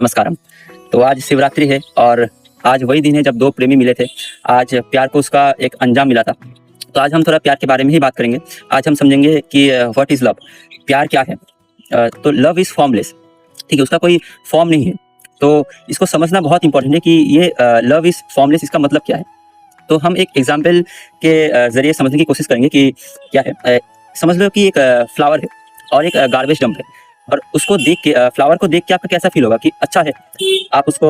नमस्कारम। तो आज शिवरात्रि है और आज वही दिन है जब दो प्रेमी मिले थे। आज प्यार को उसका एक अंजाम मिला था। तो आज हम थोड़ा प्यार के बारे में ही बात करेंगे। आज हम समझेंगे कि व्हाट इज लव, प्यार क्या है। तो लव इज फॉर्मलेस, ठीक है, उसका कोई फॉर्म नहीं है। तो इसको समझना बहुत इंपॉर्टेंट है कि ये लव इज फॉर्मलेस, इसका मतलब क्या है। तो हम एक एग्जाम्पल के जरिए समझने की कोशिश करेंगे कि क्या है। समझ लो कि एक फ्लावर है और एक गार्बेज डंप है, और उसको देख के फ्लावर को देख के आपका कैसा फील होगा कि अच्छा है, आप उसको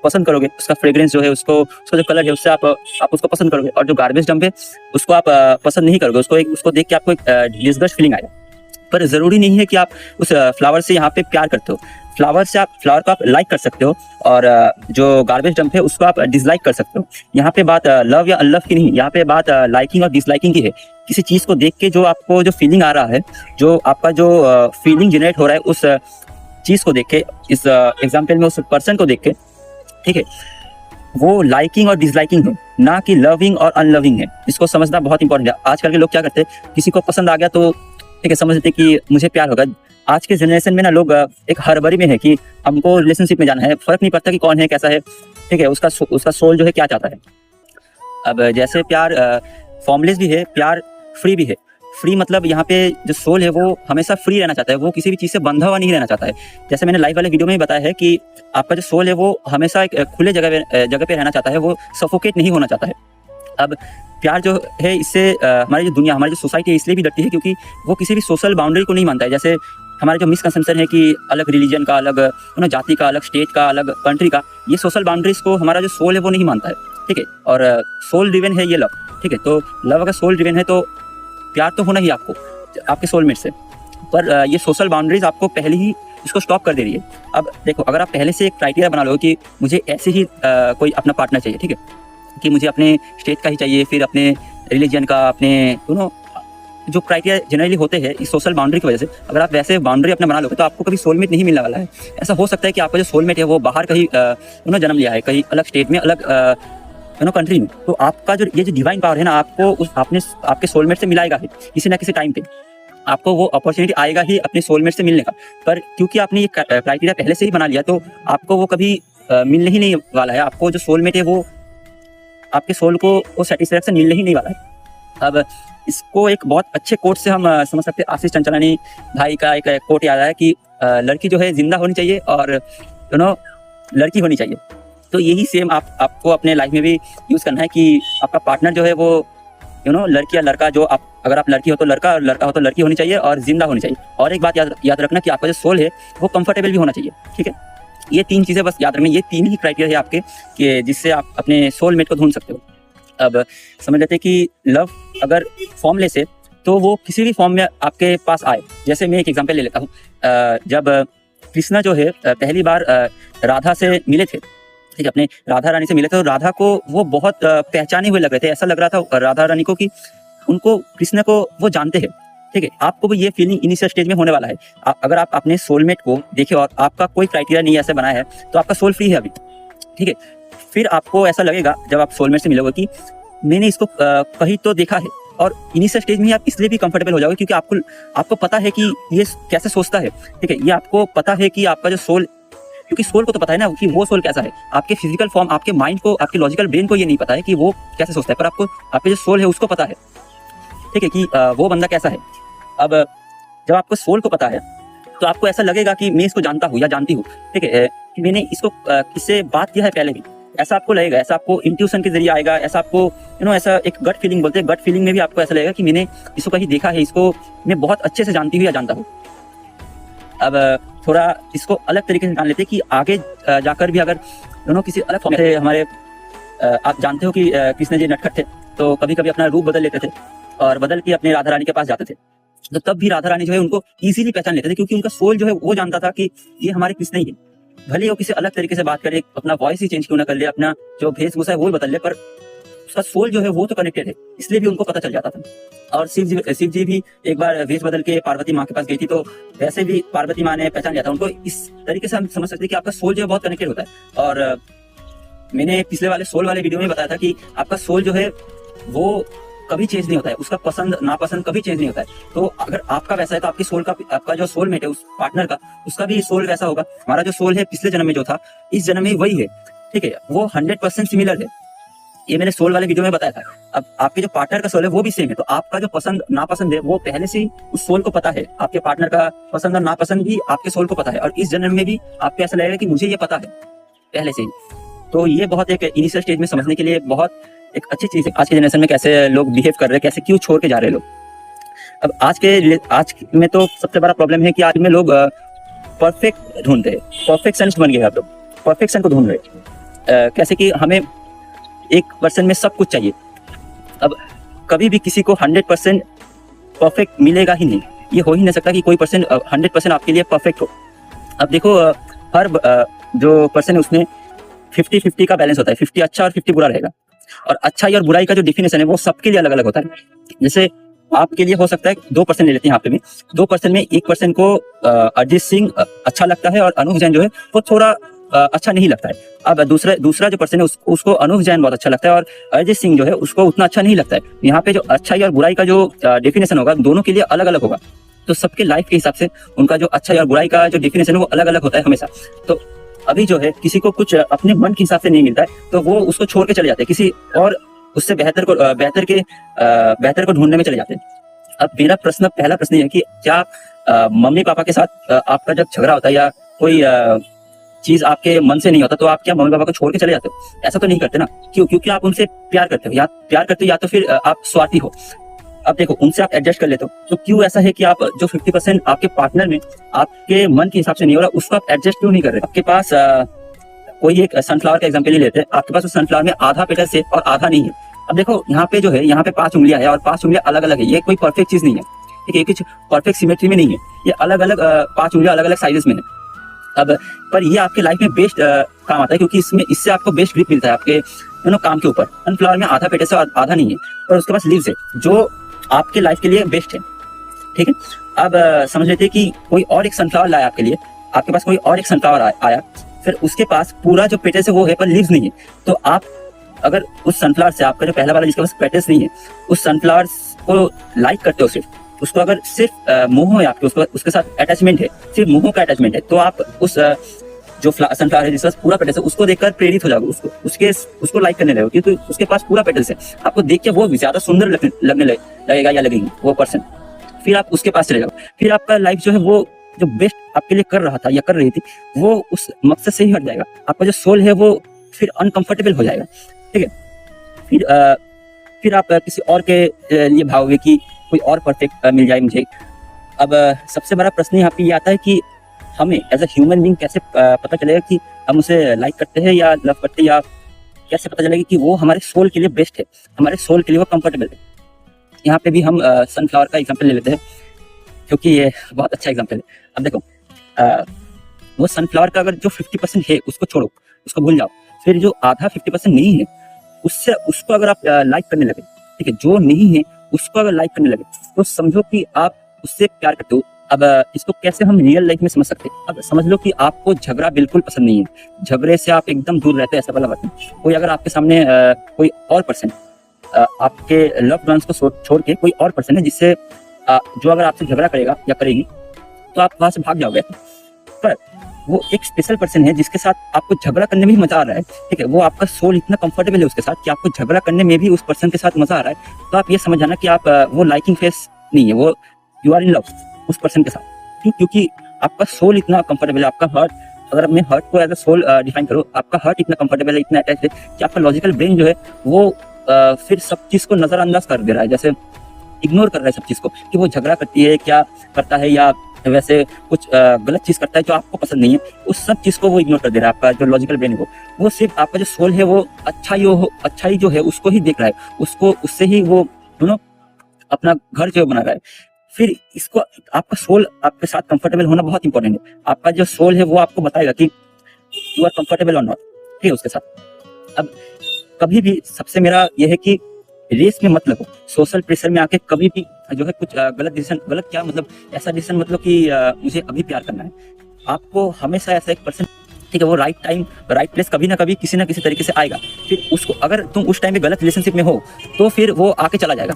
पसंद करोगे, उसका फ्रेग्रेंस जो है, उसका जो कलर है, उससे आप उसको पसंद करोगे। और जो गार्बेज डंप है उसको आप पसंद नहीं करोगे, उसको देख के आपको एक डिसगस्ट फीलिंग आएगा। पर जरूरी नहीं है कि आप उस फ्लावर से यहाँ पे प्यार करते हो। फ्लावर को आप लाइक कर सकते हो, और जो गार्बेज डंप है उसको आप डिसलाइक कर सकते हो। यहाँ पे बात लव या अनलव की नहीं, यहाँ पे बात लाइकिंग और डिसलाइकिंग की है। किसी चीज को देख के जो आपको जो फीलिंग आ रहा है, जो आपका जो फीलिंग जनरेट हो रहा है उस चीज को देख के, इस एग्जाम्पल में उस पर्सन को देख के, ठीक है, वो लाइकिंग और डिसलाइकिंग है, ना कि लविंग और अनलविंग है। इसको समझना बहुत इंपॉर्टेंट है। आजकल के लोग क्या करते हैं, किसी को पसंद आ गया तो ठीक है, समझते कि मुझे प्यार होगा। आज के जनरेशन में ना लोग एक हड़बड़ी में है कि हमको रिलेशनशिप में जाना है, फर्क नहीं पड़ता कि कौन है, कैसा है, ठीक है, उसका सोल जो है क्या चाहता है। अब जैसे प्यार फॉर्मलेस भी है, प्यार फ्री भी है। फ्री मतलब यहाँ पे जो सोल है वो हमेशा फ्री रहना चाहता है, वो किसी भी चीज़ से बंधा हुआ नहीं रहना चाहता है। जैसे मैंने लाइव वाले वीडियो में भी बताया है कि आपका जो सोल है वो हमेशा एक खुले जगह पे रहना चाहता है, वो सफोकेट नहीं होना चाहता है। अब प्यार जो है, इससे हमारी जो दुनिया, हमारी जो सोसाइटी है, इसलिए भी डरती है क्योंकि वो किसी भी सोशल बाउंड्री को नहीं मानता है। जैसे हमारे जो मिसकंसेप्शन है कि अलग रिलीजन का, अलग जाति का, अलग स्टेट का, अलग कंट्री का, ये सोशल बाउंड्रीज को हमारा जो सोल है वो नहीं मानता है, ठीक है। और सोल ड्रिवन है ये लव, ठीक है। तो लव अगर सोल ड्रिवन है तो प्यार तो होना ही आपको आपके सोलमेट से, पर ये सोशल बाउंड्रीज आपको पहले ही इसको स्टॉप कर दे रही है। अब देखो, अगर आप पहले से एक क्राइटेरिया बना लो कि मुझे ऐसे ही कोई अपना पार्टनर चाहिए, ठीक है, कि मुझे अपने स्टेट का ही चाहिए, फिर अपने रिलीजन का, अपने जो क्राइटेरिया जनरली होते हैं इस सोशल बाउंड्री की वजह से, अगर आप वैसे बाउंड्री अपना बना लोगे तो आपको कभी सोलमेट नहीं मिलने वाला है। ऐसा हो सकता है कि आपका जो सोलमेट है वो बाहर कहीं जन्म लिया है, कहीं अलग स्टेट में, अलग कंट्री में। तो आपका जो ये जो डिवाइन पावर है ना, आपको आपके सोलमेट से मिलाएगा ही किसी ना किसी टाइम पे। आपको वो अपॉर्चुनिटी आएगा ही अपने सोलमेट से मिलने का। पर क्योंकि आपने ये क्राइटेरिया पहले से ही बना लिया तो आपको वो कभी मिलने ही नहीं वाला है। आपको जो सोलमेट है वो आपके सोल को वो सेटिस्फैक्शन मिलने ही नहीं वाला है। अब इसको एक बहुत अच्छे कोट से हम समझ सकते हैं। आशीष चंचलानी भाई का एक कोट याद आया कि लड़की जो है जिंदा होनी चाहिए और लड़की होनी चाहिए। तो यही सेम आपको अपने लाइफ में भी यूज करना है कि आपका पार्टनर जो है वो लड़की या लड़का, जो अगर आप लड़की हो तो लड़का और लड़का हो तो लड़की होनी चाहिए और जिंदा होनी चाहिए। और एक बात याद रखना कि आपका जो सोल है वो कंफर्टेबल भी होना चाहिए, ठीक है। ये तीन चीजें बस याद रखना, ये तीन ही क्राइटेरिया है आपके कि जिससे आप अपने सोलमेट को ढूंढ सकते हो। अब समझ लेते हैं कि लव अगर फॉर्मलेस है तो वो किसी भी फॉर्म में आपके पास आए। जैसे मैं एक एग्जांपल ले लेता हूँ। जब कृष्णा जो है पहली बार राधा से मिले थे, ठीक है, अपने राधा रानी से मिले थे, तो राधा को वो बहुत पहचाने हुए लग रहे थे। ऐसा लग रहा था राधा रानी को कि उनको कृष्ण को वो जानते हैं, ठीक है। आपको भी ये फीलिंग इनिशियल स्टेज में होने वाला है। अगर आप अपने सोलमेट को देखें और आपका कोई क्राइटेरिया नहीं ऐसे बनाया है तो आपका सोल फ्री है अभी, ठीक है। फिर आपको ऐसा लगेगा जब आप सोलमेट से मिलोगे कि मैंने इसको कहीं तो देखा है, और इनिशियल स्टेज में ही आप इसलिए भी कंफर्टेबल हो जाओगे क्योंकि आपको पता है कि ये कैसे सोचता है, ठीक है। ये आपको पता है कि आपका जो सोल, क्योंकि सोल को तो पता है ना कि वो सोल कैसा है। आपके फिजिकल फॉर्म, आपके माइंड को, आपके लॉजिकल ब्रेन को ये नहीं पता है कि वो कैसे सोचता है, पर आपको आपके जो सोल है उसको पता है, ठीक है, कि वो बंदा कैसा है। अब जब आपको सोल को पता है तो आपको ऐसा लगेगा कि मैं इसको जानता हूँ या जानती हूँ, ठीक है, कि मैंने इससे बात किया है पहले भी। ऐसा आपको लगेगा, ऐसा आपको इंट्यूशन के जरिए आएगा, ऐसा आपको ऐसा एक गट फीलिंग बोलते हैं, गट फीलिंग में भी आपको ऐसा लगेगा कि मैंने इसको कहीं देखा है, इसको मैं बहुत अच्छे से जानती हूँ या जानता हूँ। अब थोड़ा इसको अलग तरीके से जान लेते हैं कि आगे जाकर भी अगर किसी अलग फॉर्म से हमारे आप जानते हो कि कृष्ण जी नटखट थे, तो कभी कभी अपना रूप बदल लेते थे और बदल के अपने राधा रानी के पास जाते थे। तो तब भी राधा रानी जो है उनको इजीली पहचान लेते थे क्योंकि उनका सोल जो है वो जानता था कि ये हमारे कृष्ण ही है। भले वो किसी अलग तरीके से बात करे, अपना वॉइस ही चेंज क्यों ना कर ले, अपना जो वेशभूषा है वो बदल ले, पर उसका सोल जो है वो तो कनेक्टेड है, इसलिए भी उनको पता चल जाता था। और शिव जी भी एक बार वेश बदल के पार्वती माँ के पास गई थी, तो वैसे भी पार्वती माँ ने पहचान लिया था उनको। इस तरीके से हम समझ सकते हैं कि आपका सोल जो है बहुत कनेक्टेड होता है। और मैंने पिछले वाले सोल वाले वीडियो में बताया था कि आपका सोल जो है वो कभी चेंज नहीं होता है, उसका पसंद नापसंद कभी चेंज नहीं होता है। तो अगर आपका वैसा है तो आपकी सोल का, आपका जो सोलमेट है उस पार्टनर का, उसका भी सोल वैसा होगा। हमारा जो सोल है पिछले जन्म में जो था, इस जन्म में वही है, ठीक है, वो 100% सिमिलर है। ये मैंने सोल वाले वीडियो में बताया था। अब आपके जो पार्टनर का सोल है वो भी सेम है, तो आपका जो पसंद नापसंद है वो पहले से ही उस सोल को पता है। आपके पार्टनर का पसंद और नापसंद भी आपके सोल को पता है, और इस जन्म में भी आपको ऐसा लगेगा कि मुझे ये पता है पहले से ही। तो ये बहुत एक इनिशियल स्टेज में समझने के लिए बहुत एक अच्छी चीज है। आज के जनरेशन में कैसे लोग बिहेव कर रहे हैं, कैसे क्यों छोड़ के जा रहे हैं लोग। अब आज में तो सबसे बड़ा प्रॉब्लम है कि आज में लोग परफेक्ट ढूंढते हैं, परफेक्शनिस्ट बन गए आप लोग, परफेक्शन को ढूंढ रहे। कैसे कि हमें एक पर्सन में सब कुछ चाहिए। अब कभी भी किसी को 100% परफेक्ट मिलेगा ही नहीं, ये हो ही नहीं सकता कि कोई पर्सन 100% आपके लिए परफेक्ट हो। अब देखो, हर जो पर्सन है उसमें 50-50 का बैलेंस होता है, 50 अच्छा और 50 बुरा रहेगा। और अच्छाई और बुराई का जो डिफिनेशन है वो सबके लिए अलग अलग होता है। जैसे आपके लिए हो सकता है 2% ले लेते हैं यहाँ पे भी, 2% में एक पर्सन को अरिजीत सिंह अच्छा लगता है और अनूप जैन जो है वो थोड़ा अच्छा नहीं लगता है। अब दूसरा जो पर्सन है उसको अनूप जैन बहुत अच्छा लगता है और अरिजीत सिंह जो है उसको उतना अच्छा नहीं लगता है। यहाँ पे जो अच्छाई और बुराई का जो डेफिनेशन होगा दोनों के लिए अलग अलग होगा। तो सबके लाइफ के हिसाब से उनका जो अच्छाई और बुराई का जो डेफिनेशन है वो अलग अलग होता है हमेशा। तो अभी जो है किसी को कुछ अपने मन के हिसाब से नहीं मिलता है तो वो उसको छोड़ के चले जाते हैं, किसी और उससे बेहतर को ढूंढने में चले जाते हैं। अब मेरा पहला प्रश्न है कि क्या मम्मी पापा के साथ आपका जब झगड़ा होता है या कोई चीज आपके मन से नहीं होता तो आप क्या मम्मी पापा को छोड़ के चले जाते हो? ऐसा तो नहीं करते ना। क्यों? क्योंकि आप उनसे प्यार करते हो, या तो फिर आप स्वार्थी हो। अब देखो, उनसे आप एडजस्ट कर लेते हो, तो क्यों ऐसा है कि आप जो 50% आपके पार्टनर में आपके मन के हिसाब से नहीं हो रहा उसको आप एडजस्ट क्यों नहीं कर रहे? आपके पास कोई एक सनफ्लावर का एग्जांपल ही लेते हैं, आपके पास उस सनफ्लावर में आधा पेटल है और आधा नहीं है। अब देखो यहाँ पे जो है, यहाँ पे 5 उंगलियां है और 5 उंगलियां अलग अलग है, ये कोई परफेक्ट चीज नहीं है, ठीक है, ये कुछ परफेक्ट सिमेट्री में नहीं है, ये अलग अलग 5 उंगलियां अलग अलग साइजेस में है। अब पर ये आपके लाइफ में बेस्ट काम आता है, क्योंकि इससे आपको बेस्ट ग्रिप मिलता है आपके काम के ऊपर। सनफ्लावर में आधा पेटल से और आधा नहीं है, पर उसके पास लीव्स है जो आपके लाइफ के लिए बेस्ट है, ठीक है। अब समझ लेते हैं कि कोई और एक सनफ्लावर लाया आपके लिए, आपके पास कोई और एक सनफ्लावर आया, फिर उसके पास पूरा जो पेटल्स है वो है पर लीव्स नहीं है। तो आप अगर उस सनफ्लावर से, आपका जो पहला वाला जिसके पास पेटल्स नहीं है, उस सनफ्लावर को लाइक करते हो, सिर्फ उसको अगर सिर्फ मोह है आपके, उसके साथ अटैचमेंट है, सिर्फ मोह का अटैचमेंट है, तो आप उस जो सनफ्लावर है जिसके पास पूरा पेटल्स है उसको देखकर प्रेरित हो जाओगे, उसको लाइक करने लगोगे, क्योंकि उसके पास पूरा पेटल्स है। आपको देख के वो ज्यादा सुंदर लगने लगेगा या लगेगी वो पर्सन, फिर आप उसके पास चले जाओ। फिर आपका लाइफ जो है वो जो बेस्ट आपके लिए कर रहा था या कर रही थी वो उस मकसद से ही हट जाएगा। आपका जो सोल है वो फिर अनकंफर्टेबल हो जाएगा, ठीक है। फिर आप किसी और के लिए भागोगे कि कोई और परफेक्ट मिल जाए मुझे। अब सबसे बड़ा प्रश्न यहाँ पे ये आता है कि हमें एज अ ह्यूमन बीइंग कैसे पता चलेगा कि हम उसे लाइक करते हैं या लव करते हैं, या कैसे पता चलेगा कि वो हमारे सोल के लिए बेस्ट है, हमारे सोल के लिए वो कंफर्टेबल है। यहाँ पे भी हम सनफ्लावर का एग्जांपल ले लेते हैं, क्योंकि ये बहुत अच्छा एग्जांपल है। अब देखो, वो सनफ्लावर का अगर जो 50% है उसको छोड़ो, उसको भूल जाओ, फिर जो आधा 50% नहीं है उसको अगर आप लाइक करने लगे, ठीक है, जो नहीं है उसको अगर लाइक करने लगे तो समझो कि आप उससे प्यार करते हो। अब इसको कैसे हम रियल लाइफ में समझ सकते हैं? अब समझ लो कि आपको झगड़ा बिल्कुल पसंद नहीं है, झगड़े से आप एकदम दूर रहते हैं, ऐसा वाला बात नहीं। कोई अगर आपके सामने कोई और पर्सन, आपके लव्ड वंस को छोड़ के कोई और पर्सन है जिससे जो अगर आपसे झगड़ा करेगा या करेगी तो आप वहां से भाग जाओगे। पर वो एक स्पेशल पर्सन है जिसके साथ आपको झगड़ा करने में भी मजा आ रहा है, ठीक है, वो आपका सोल इतना कंफर्टेबल है उसके साथ कि आपको झगड़ा करने में भी उस पर्सन के साथ मजा आ रहा है। तो आप ये समझ जाना कि आप वो लाइकिंग फेस नहीं है, वो यू आर इन लव उस पर्सन के साथ। क्योंकि आपका सोल इतना कंफर्टेबल है, आपका हार्ट, अगर अपने हार्ट को एज अ सोल डिफाइन करो, आपका हार्ट इतना कंफर्टेबल है, इतना अटैच है कि आपका लॉजिकल ब्रेन जो है वो फिर सब चीज को नजरअंदाज कर दे रहा है, जैसे इग्नोर कर रहा है सब चीज को, कि वो झगड़ा करती है, क्या करता है, या वैसे कुछ गलत चीज करता है जो आपको पसंद नहीं है, उस सब चीज को वो इग्नोर कर दे रहा है। आपका जो लॉजिकल ब्रेन है वो सिर्फ आपका जो सोल है वो अच्छाई जो है उसको ही देख रहा है, उससे ही वो अपना घर जो बना रहा है। फिर इसको आपका सोल आपके साथ कंफर्टेबल होना बहुत इंपॉर्टेंट है। आपका जो सोल है वो आपको बताएगा कि यू आर कंफर्टेबल और नॉट, ठीक है, उसके साथ। अब कभी भी सबसे मेरा यह है कि रेस में मत लगो, सोशल प्रेशर में आके कभी भी जो है कुछ गलत डिसीजन, गलत क्या मतलब, ऐसा डिसीजन मतलब कि मुझे अभी प्यार करना है। आपको हमेशा ऐसा एक पर्सन ठीक है, वो राइट टाइम राइट प्लेस कभी ना कभी किसी ना किसी तरीके से आएगा। फिर उसको अगर तुम उस टाइम में गलत रिलेशनशिप में हो तो फिर वो आके चला जाएगा।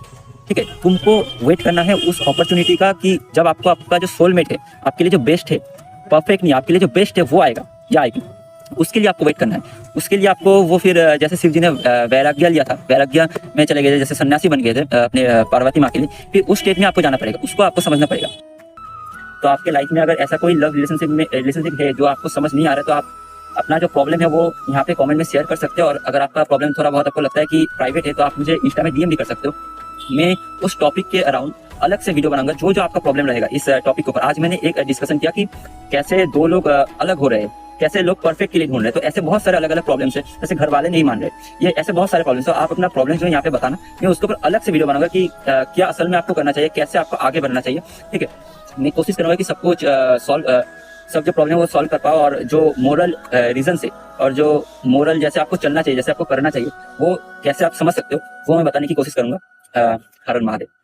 ठीक है, तुमको वेट करना है उस अपॉर्चुनिटी का कि जब आपको आपका जो सोलमेट है, आपके लिए जो बेस्ट है, परफेक्ट नहीं, आपके लिए जो बेस्ट है वो आएगा या आएगी। उसके लिए आपको वेट करना है। उसके लिए आपको वो फिर जैसे शिव जी ने वैराग्य लिया था, वैराग्य में चले गए थे, जैसे सन्यासी बन गए थे अपने पार्वती माँ के लिए, फिर उस स्टेट में आपको जाना पड़ेगा, उसको आपको समझना पड़ेगा। तो आपके लाइफ में अगर ऐसा कोई लव रिलेशनशिप है जो आपको समझ नहीं आ रहा है, तो आप अपना जो प्रॉब्लम है वो यहाँ पे कमेंट में शेयर कर सकते हो। और अगर आपका प्रॉब्लम थोड़ा बहुत आपको लगता है कि प्राइवेट है तो आप मुझे इंस्टा में डीएम भी कर सकते हो। मैं उस टॉपिक के अराउंड अलग से वीडियो बनाऊंगा जो आपका प्रॉब्लम रहेगा इस टॉपिक के ऊपर। आज मैंने एक डिस्कशन किया कि कैसे दो लोग अलग हो रहे हैं, कैसे लोग परफेक्ट के लिए ढूंढ रहे हैं। तो ऐसे बहुत सारे अलग अलग प्रॉब्लम्स है, जैसे घर वाले नहीं मान रहे, ये ऐसे बहुत सारे प्रॉब्लम्स है। आप अपना प्रॉब्लम जो है यहाँ पे बताना, मैं उसके ऊपर अलग से वीडियो बनाऊंगा कि क्या असल में आपको करना चाहिए, कैसे आपको आगे बढ़ना चाहिए। ठीक है, मैं कोशिश करूंगा कि सब कुछ सब जो प्रॉब्लम है वो सॉल्व कर पाओ, और जो मोरल रीजन से और जो मोरल जैसे आपको चलना चाहिए, जैसे आपको करना चाहिए, वो कैसे आप समझ सकते हो, वो मैं बताने की कोशिश करूंगा। हर हर महादेव।